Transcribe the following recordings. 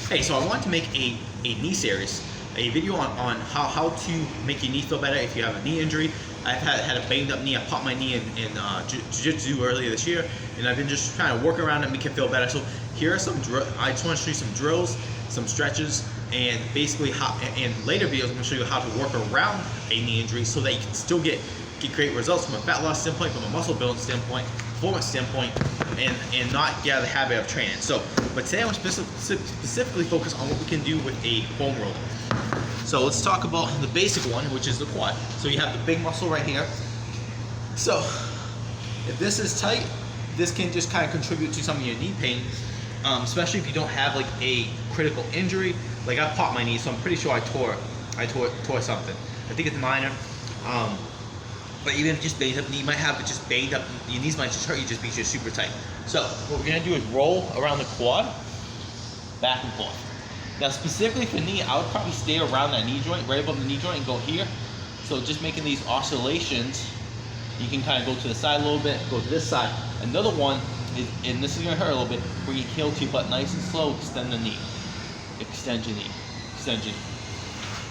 Hey, so I want to make a knee series, a video on how to make your knee feel better if you have a knee injury. I've had a banged up knee. I popped my knee in jiu-jitsu earlier this year, and I've been just trying to work around it and make it feel better. So here are some I just want to show you some drills, some stretches, and basically how, in later videos I'm going to show you how to work around a knee injury so that you can still get great results from a fat loss standpoint, from a muscle building standpoint, performance standpoint, and not get out of the habit of training. So, but today I'm specifically focused on what we can do with a foam roller. So let's talk about the basic one, which is the quad. So you have the big muscle right here. So if this is tight, this can just kind of contribute to some of your knee pain, especially if you don't have like a critical injury. Like I popped my knee, so I'm pretty sure I tore something. I think it's minor. But even if just banged up, you might have it just banged up. Your knees might just hurt you just because you're super tight. So what we're gonna do is roll around the quad, back and forth. Now specifically for knee, I would probably stay around that knee joint, right above the knee joint, and go here. So just making these oscillations, you can kind of go to the side a little bit, go to this side. Another one is, and this is gonna hurt a little bit, bring your heel to your butt nice and slow, extend the knee. Extend your knee, extend your knee.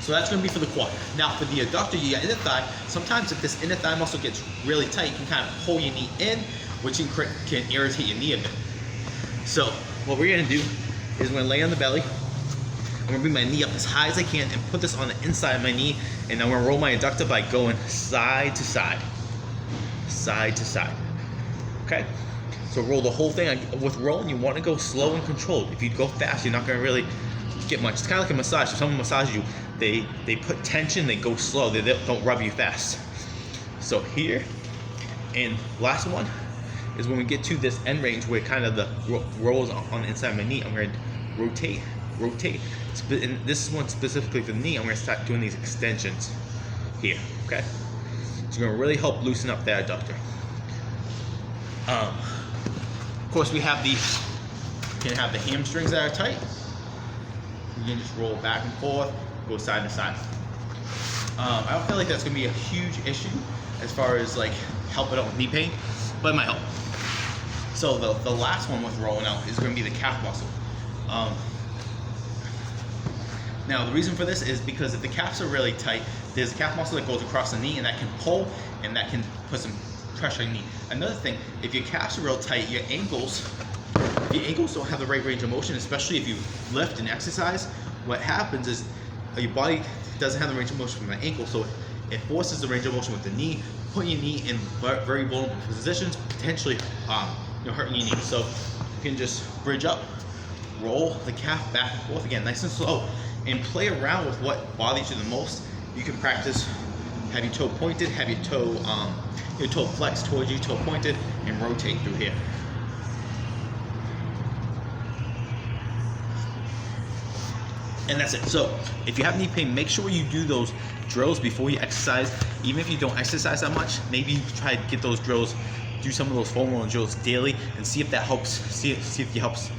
So that's going to be for the quad. Now for the adductor, your inner thigh, sometimes if this inner thigh muscle gets really tight, you can kind of pull your knee in, which can irritate your knee a bit. So what we're going to do is we're going to lay on the belly. I'm going to bring my knee up as high as I can and put this on the inside of my knee, and I'm going to roll my adductor by going side to side. Side to side. Okay? So roll the whole thing. With rolling, you want to go slow and controlled. If you go fast, you're not going to really get much. It's kind of like a massage. If someone massages you, they put tension, they go slow, they don't rub you fast. So here, and last one is when we get to this end range where kind of the rolls on the inside of my knee, I'm going to rotate. And this is one specifically for the knee. I'm going to start doing these extensions here, okay? It's going to really help loosen up that adductor. Of course, we have the hamstrings that are tight. You can just roll back and forth, go side to side. I don't feel like that's gonna be a huge issue as far as like helping out with knee pain, but it might help. So the last one with rolling out is gonna be the calf muscle. Now the reason for this is because if the calves are really tight, there's a calf muscle that goes across the knee and that can pull and that can put some pressure on your knee. Another thing, if your calves are real tight, your ankles don't have the right range of motion, especially if you lift and exercise. What happens is your body doesn't have the range of motion from the ankle, so it forces the range of motion with the knee, putting your knee in very vulnerable positions, potentially hurting your knee. So you can just bridge up, roll the calf back and forth again, nice and slow, and play around with what bothers you the most. You can practice, have your toe pointed, have your toe flexed towards you, toe pointed, and rotate through here. And that's it. So if you have knee pain, make sure you do those drills before you exercise. Even if you don't exercise that much, maybe you try to get those drills, do some of those foam rolling drills daily, and see if that helps. See if it helps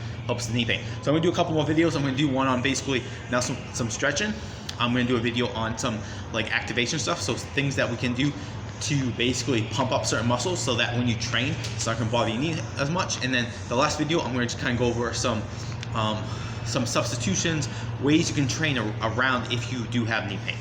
the knee pain. So I'm gonna do a couple more videos. I'm gonna do one on basically now some stretching. I'm gonna do a video on some like activation stuff, so things that we can do to basically pump up certain muscles so that when you train, it's not gonna bother your knee as much. And then the last video, I'm gonna just kind of go over some substitutions, ways you can train around if you do have knee pain.